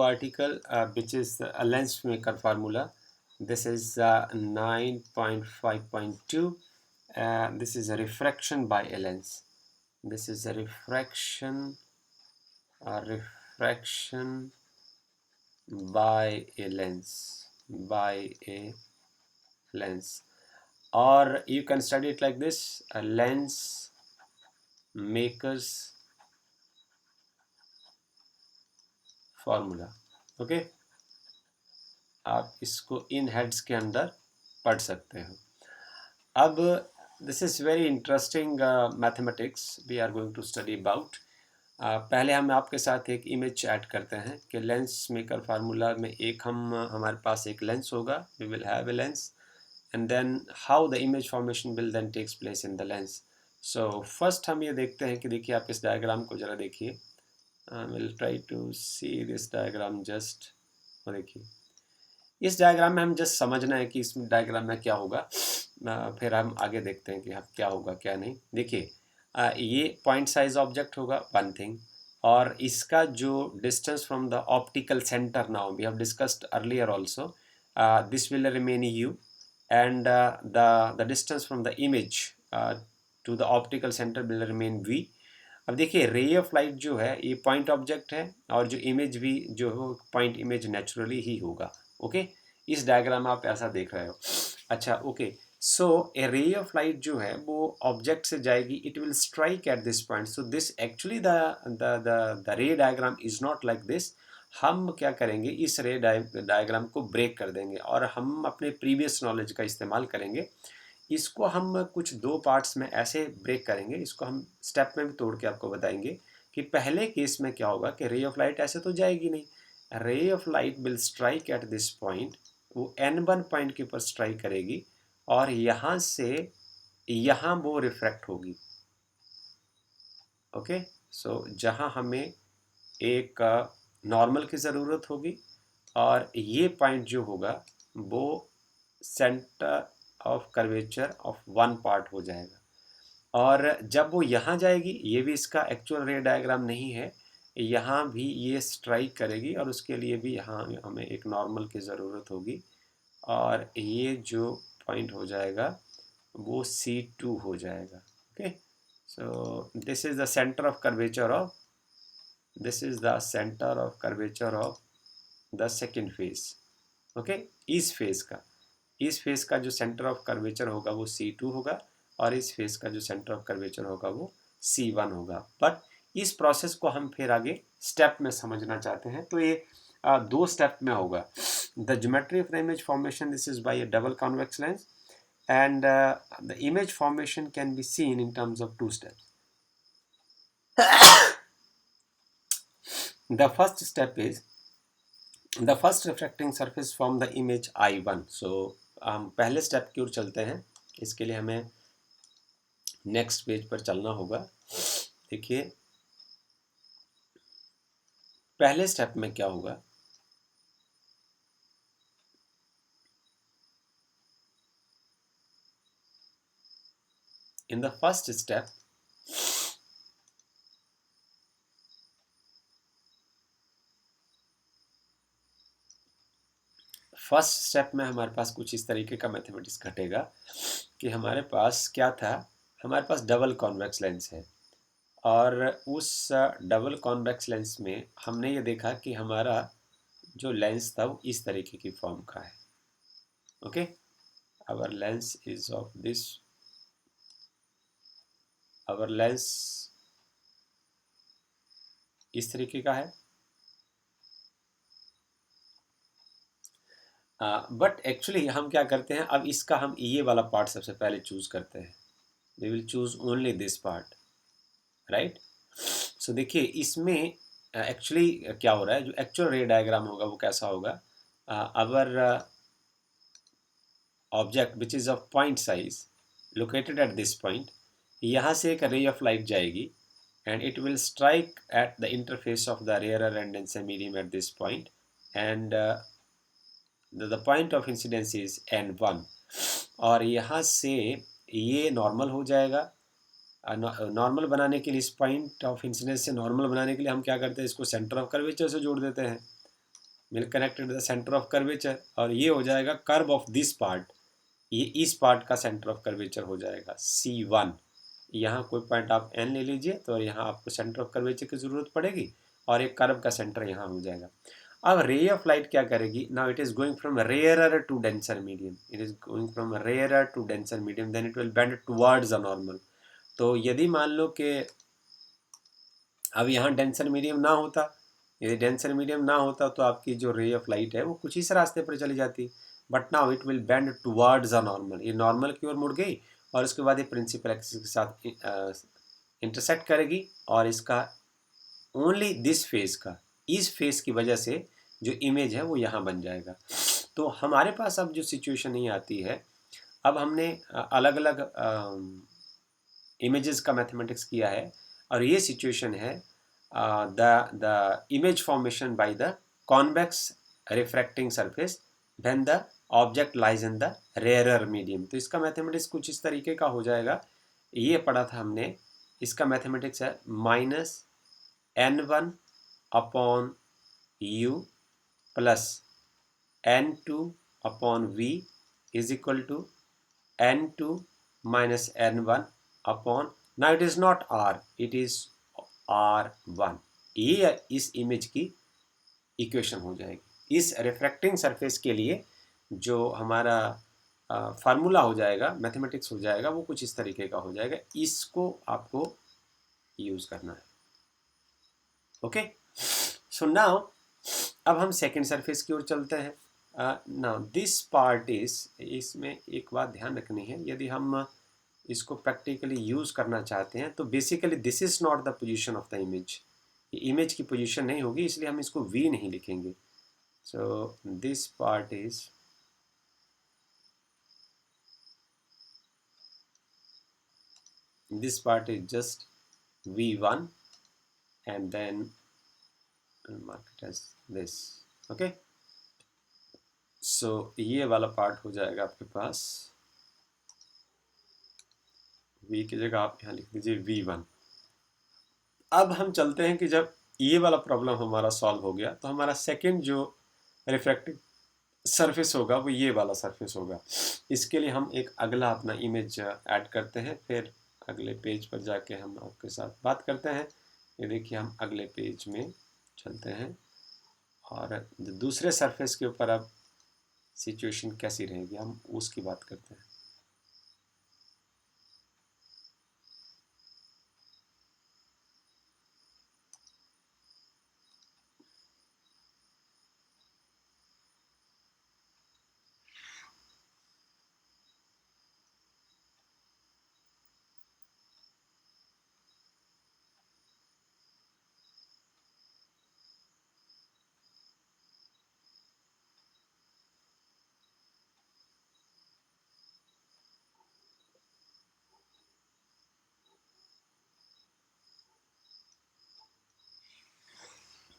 article which is a lens maker formula. This is 9.5.2. This is a refraction by a lens. This is a refraction by a lens, or you can study it like this: a lens maker's formula. Okay, आप इसको इन heads के अंदर पढ़ सकते हो. अब this is very interesting mathematics we are going to study about. पहले हम आपके साथ एक इमेज ऐड करते हैं कि लेंस मेकर फार्मूला में हमारे पास एक लेंस होगा. We will have a lens and then how the image formation will then takes place in the lens. So first हम ये देखते हैं कि देखिए, आप इस डायग्राम को ज़रा देखिए. Will try to see this diagram just. देखिए, इस डायग्राम में हम जस्ट समझना है कि इस डायग्राम में क्या होगा, फिर हम आगे देखते हैं कि क्या होगा क्या नहीं. देखिए, ये पॉइंट साइज ऑब्जेक्ट होगा, वन थिंग, और इसका जो distance from the optical centre, now we have discussed earlier also, this will remain u, and the distance from the image to the optical centre will remain v. अब देखिए, रे of light जो है ये point object है, और जो image भी जो हो पॉइंट इमेज नेचुरली ही होगा. ओके, इस डायग्राम में आप ऐसा देख रहे हो. अच्छा, ओके, सो ए रे ऑफ लाइट जो है वो ऑब्जेक्ट से जाएगी, it will strike eight this point. So this actually the रे diagram is not like this. हम क्या करेंगे, इस रे डायग्राम को ब्रेक कर देंगे, और हम अपने प्रीवियस नॉलेज का इस्तेमाल करेंगे. इसको हम कुछ दो पार्ट्स में ऐसे ब्रेक करेंगे. इसको हम स्टेप में भी तोड़ के आपको बताएंगे कि पहले केस में क्या होगा कि रे ऑफ लाइट ऐसे तो जाएगी नहीं. रे of light will strike eight this point. वो n1 पॉइंट के ऊपर स्ट्राइक करेगी, और यहाँ से यहाँ वो रिफ्रैक्ट होगी. ओके, सो जहाँ हमें एक नॉर्मल की ज़रूरत होगी, और ये पॉइंट जो होगा वो centre of curvature of one part हो जाएगा. और जब वो यहाँ जाएगी, ये भी इसका एक्चुअल रे डायग्राम नहीं है, यहाँ भी ये स्ट्राइक करेगी, और उसके लिए भी यहाँ हमें एक नॉर्मल की ज़रूरत होगी, और ये जो पॉइंट हो जाएगा वो C2 हो जाएगा. Okay, so this is the centre of curvature of the second phase. Okay, इस फेज का जो सेंटर ऑफ कर्वेचर होगा वो C2 होगा, और इस फेज का जो सेंटर ऑफ कर्वेचर होगा वो C1 होगा. बट इस प्रोसेस को हम फिर आगे स्टेप में समझना चाहते हैं, तो ये दो स्टेप में होगा. The geometry of the image formation, this is by a double convex lens, and the image formation can be seen in terms of two steps. The first step is the first refracting surface from the image I1. So हम पहले step की ओर चलते हैं. इसके लिए हमें next page पर चलना होगा. देखिए, पहले स्टेप में क्या होगा, in the first step में हमारे पास कुछ इस तरीके का मैथमेटिक्स घटेगा कि हमारे पास क्या था, हमारे पास डबल कॉन्वेक्स लेंस है, और उस डबल कॉन्वेक्स लेंस में हमने ये देखा कि हमारा जो लेंस था वो इस तरीके की फॉर्म का है. Okay, our lens is of this, our lens इस तरीके का है. बट एक्चुअली हम क्या करते हैं, अब इसका हम ये वाला पार्ट सबसे पहले चूज करते हैं. We will choose only this part, right. So देखिए, इसमें एक्चुअली क्या हो रहा है, जो एक्चुअल रे डायग्राम होगा वो कैसा होगा. Our object which is of point size located at this point, यहाँ से एक रे ऑफ लाइट जाएगी, and it will strike at the interface of the rarer and denser medium at this point, and the point of incidence is n1. और यहाँ से ये normal हो जाएगा. नॉर्मल बनाने के लिए, इस पॉइंट ऑफ इंसिडेंस से नॉर्मल बनाने के लिए हम क्या करते हैं, इसको सेंटर ऑफ कर्वेचर से जोड़ देते हैं. Will connected the centre of curvature, और ये हो जाएगा कर्व ऑफ दिस पार्ट, ये इस पार्ट का सेंटर ऑफ कर्वेचर हो जाएगा C1। यहाँ कोई पॉइंट आप n ले लीजिए, तो यहाँ आपको सेंटर ऑफ कर्वेचर की ज़रूरत पड़ेगी और एक कर्व का सेंटर यहाँ हो जाएगा। अब रे ऑफ लाइट क्या करेगी, now it is going from rarer to denser medium, it is going from rarer to denser medium, then it will bend towards a normal. तो यदि मान लो कि अब यहाँ डेंसर मीडियम ना होता, यदि डेंसर मीडियम ना होता तो आपकी जो रे ऑफ लाइट है वो कुछ इस रास्ते पर चली जाती, but now it will bend towards a normal, ये नॉर्मल की ओर मुड़ गई और उसके बाद ये प्रिंसिपल एक्सिस के साथ इंटरसेक्ट करेगी, और इसका ओनली दिस फेस का, इस फेस की वजह से जो इमेज है वो यहाँ बन जाएगा। तो हमारे पास अब जो सिचुएशन नहीं आती है, अब हमने अलग अलग इमेजेस का मैथमेटिक्स किया है, और ये सिचुएशन है the image formation by the convex refracting surface when the object lies in the rarer medium. तो इसका मैथमेटिक्स कुछ इस तरीके का हो जाएगा, ये पढ़ा था हमने, इसका मैथमेटिक्स है -n1 upon u plus n2 upon v is equal to n2 minus n1 upon, now it is not r, it is r1। ये इस इमेज की इक्वेशन हो जाएगी। इस रिफ्रैक्टिंग सरफेस के लिए जो हमारा फार्मूला हो जाएगा, मैथमेटिक्स हो जाएगा, वो कुछ इस तरीके का हो जाएगा। इसको आपको यूज़ करना है। ओके, सो नाउ अब हम सेकेंड सरफेस की ओर चलते हैं। नाउ दिस पार्ट इज, इसमें एक बात ध्यान रखनी है, यदि हम इसको प्रैक्टिकली यूज़ करना चाहते हैं तो basically this is not the position of the image, ये इमेज की पोजीशन नहीं होगी, इसलिए हम इसको V नहीं लिखेंगे। So this part is just V1 and then mark it as this। Okay, so ये वाला पार्ट हो जाएगा आपके पास, V की जगह आप यहाँ लिख दीजिए V1। अब हम चलते हैं कि जब ये वाला प्रॉब्लम हमारा सॉल्व हो गया तो हमारा सेकंड जो रिफ्रैक्टिव सरफेस होगा वो ये वाला सरफेस होगा। इसके लिए हम एक अगला अपना इमेज ऐड करते हैं, फिर अगले पेज पर जाके हम आपके साथ बात करते हैं। ये देखिए हम अगले पेज में चलते हैं और दूसरे सरफेस के ऊपर अब सिचुएशन कैसी रहेगी हम उसकी बात करते हैं।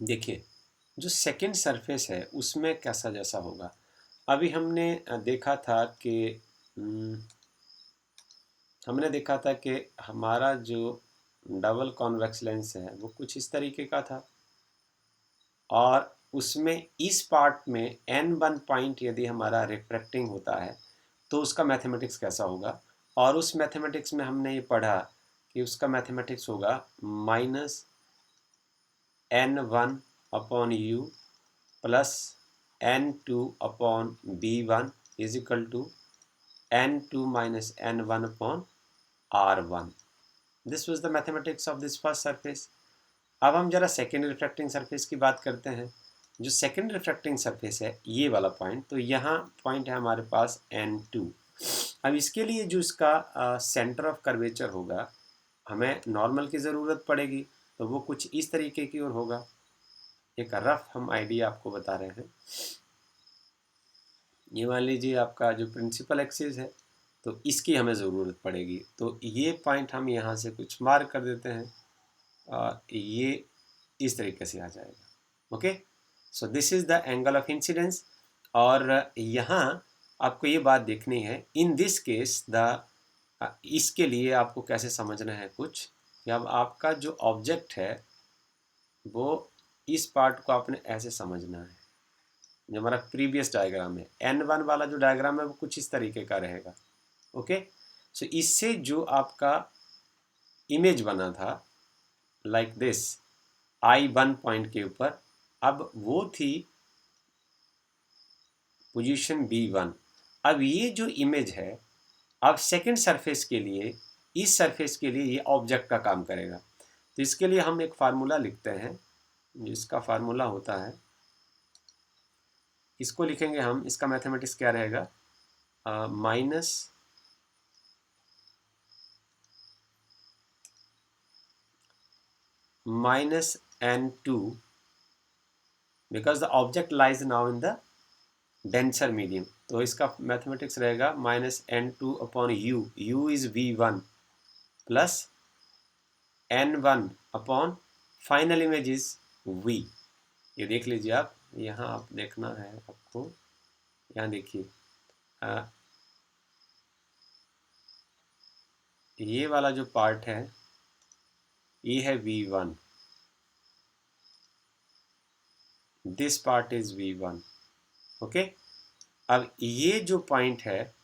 देखिए जो सेकंड सरफेस है उसमें कैसा जैसा होगा, अभी हमने देखा था कि हमने देखा था कि हमारा जो डबल कॉन्वेक्स लेंस है वो कुछ इस तरीके का था, और उसमें इस पार्ट में n1 पॉइंट यदि हमारा रिफ्रैक्टिंग होता है तो उसका मैथमेटिक्स कैसा होगा, और उस मैथमेटिक्स में हमने ये पढ़ा कि उसका मैथमेटिक्स होगा -n1 upon u plus n2 upon b1 is equal to n2 minus n1 upon r1। This was the mathematics of this first surface. अब हम जरा सेकेंड रिफ्रैक्टिंग सरफेस की बात करते हैं। जो सेकेंड रिफ्रैक्टिंग सरफेस है ये वाला पॉइंट, तो यहाँ पॉइंट है हमारे पास n2। अब इसके लिए जो इसका सेंटर ऑफ कर्वेचर होगा, हमें नॉर्मल की ज़रूरत पड़ेगी, तो वो कुछ इस तरीके की ओर होगा। एक रफ हम आइडिया आपको बता रहे हैं। ये मान लीजिए आपका जो प्रिंसिपल एक्सिस है तो इसकी हमें ज़रूरत पड़ेगी, तो ये पॉइंट हम यहाँ से कुछ मार्क कर देते हैं, ये इस तरीके से आ जाएगा। Okay, so this is the angle of incidence. और यहाँ आपको ये बात देखनी है, इन दिस केस द इसके लिए आपको कैसे समझना है कुछ, कि अब आपका जो ऑब्जेक्ट है वो इस पार्ट को आपने ऐसे समझना है, जो हमारा प्रीवियस डायग्राम है, n1 वाला जो डायग्राम है वो कुछ इस तरीके का रहेगा। ओके, सो इससे जो आपका इमेज बना था लाइक दिस I1 पॉइंट के ऊपर, अब वो थी पोजीशन B1। अब ये जो इमेज है, अब सेकंड सरफेस के लिए, इस सरफेस के लिए ये ऑब्जेक्ट का काम करेगा। तो इसके लिए हम एक फार्मूला लिखते हैं, जिसका फार्मूला होता है, इसको लिखेंगे हम, इसका मैथमेटिक्स क्या रहेगा, minus n2, because the object lies now in the denser medium. तो इसका मैथमेटिक्स रहेगा -n2 upon u is v1 plus n1 upon final image is v। ये देख लीजिए आप, यहाँ आप देखना है आपको, यहाँ देखिए ये वाला जो पार्ट है ये है v1, this part is v1। Okay, अब ये जो पॉइंट है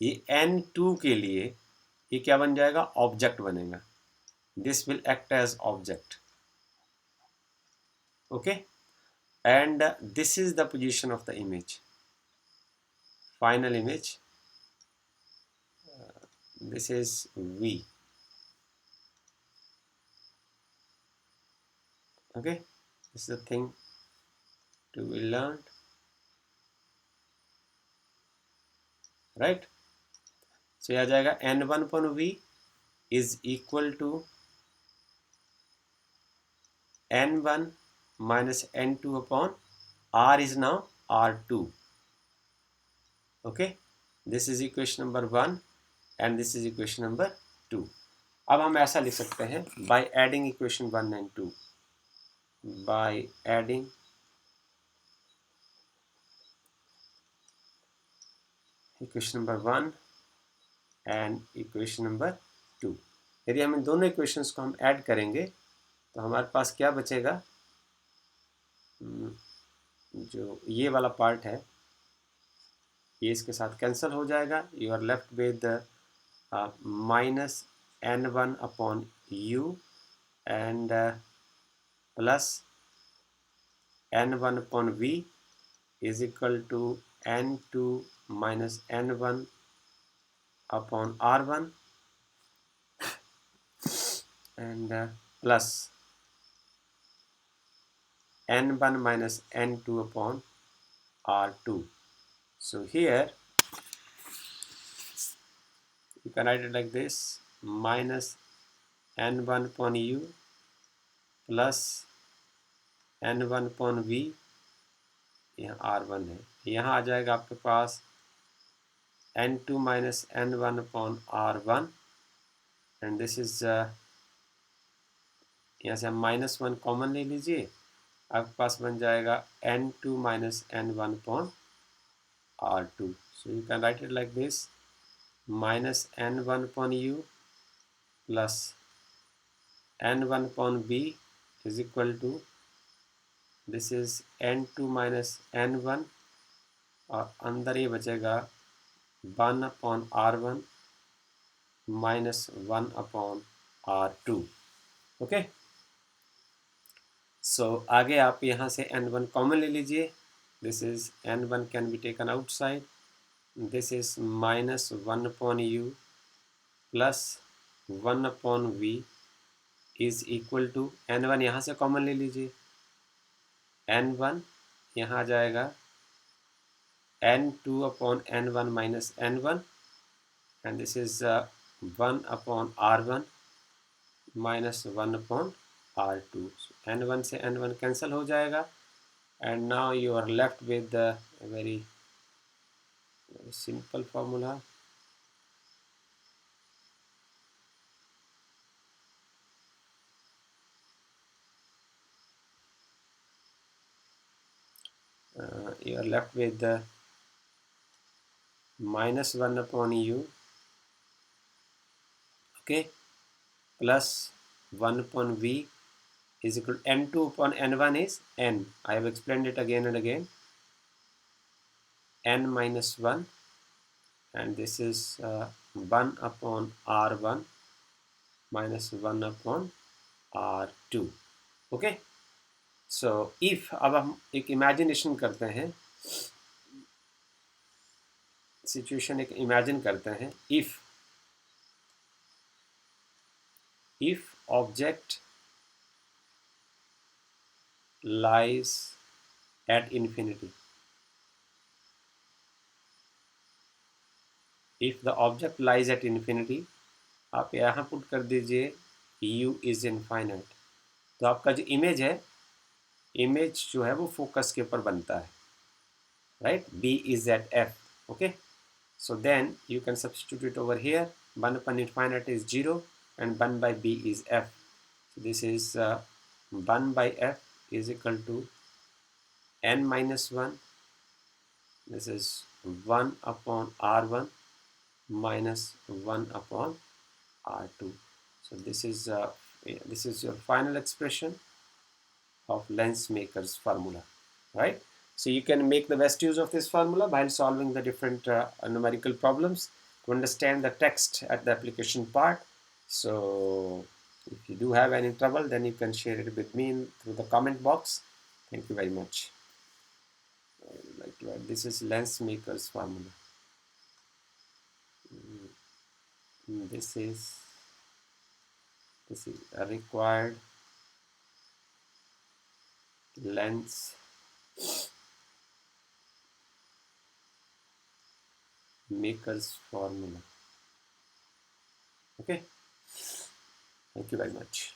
ये n2 के लिए ये क्या बन जाएगा, ऑब्जेक्ट बनेगा। This will act as object. Okay, and this is the position of the image, final image, this is V. Okay, this is the thing to be learned, right? So आ जाएगा n1 upon V is equal to n1 minus n2 upon R is now R2. Okay, this is equation number 1 and this is equation number 2. अब हम ऐसा लिख सकते हैं, by adding equation 1 and 2, by adding equation number 1 and equation number 2, यदि हम इन दोनों equations को हम ऐड करेंगे तो हमारे पास क्या बचेगा, जो ये वाला पार्ट है ये इसके साथ कैंसिल हो जाएगा। You are left with minus n1 upon u and plus n1 upon v is equal to n2 minus n1 upon R1 and plus n1 minus n2 upon R2. So here you can write it like this, minus n1 upon u plus n1 upon v, यहाँ R1 है, यहाँ आ जाएगा आपके पास n2 minus n1 upon R1 and this is यहाँ से हम -1 common ले लीजिए, आपके पास बन जाएगा n2 minus n1 upon R2. So you can write it like this, minus n1 upon u plus n1 upon b is equal to, this is n2 minus n1 और अंदर ये बचेगा 1 upon R1 minus 1 upon R2. Okay, so आगे आप यहाँ से n1 common ले लीजिए, this is n1 can be taken outside, this is minus 1 upon u plus 1 upon v is equal to, n1 यहाँ से कॉमन ले लीजिए, n1 यहाँ आ जाएगा n2 upon n1 minus n1 and this is 1 upon r1 minus 1 upon r2. So n1 से n1 cancel हो जाएगा and now you are left with a very simple formula. You are left with the minus 1 upon u, okay, plus 1 upon v is equal to n2 upon n1 is n. I have explained it again and again. n minus 1, and this is 1 upon r1 minus 1 upon r2. Okay, so if अब हम एक imagination करते हैं, situation एक imagine करते हैं, if object lies at infinity, if the object lies at infinity, आप यहाँ पुट कर दीजिए u is infinite, तो आपका जो इमेज है, इमेज जो है वो फोकस के ऊपर बनता है, right, b is at f. okay, so then you can substitute it over here. 1 upon infinite is 0 and 1 by b is f. So this is 1 by f is equal to n minus 1. This is 1 upon r1 minus 1 upon r2. So this is your final expression of Lensmaker's formula, right? So you can make the best use of this formula while solving the different numerical problems to understand the text at the application part. So if you do have any trouble, then you can share it with me through the comment box. Thank you very much. I would like to add, this is Lensmaker's formula. This is a required lens maker's formula. Okay, thank you very much.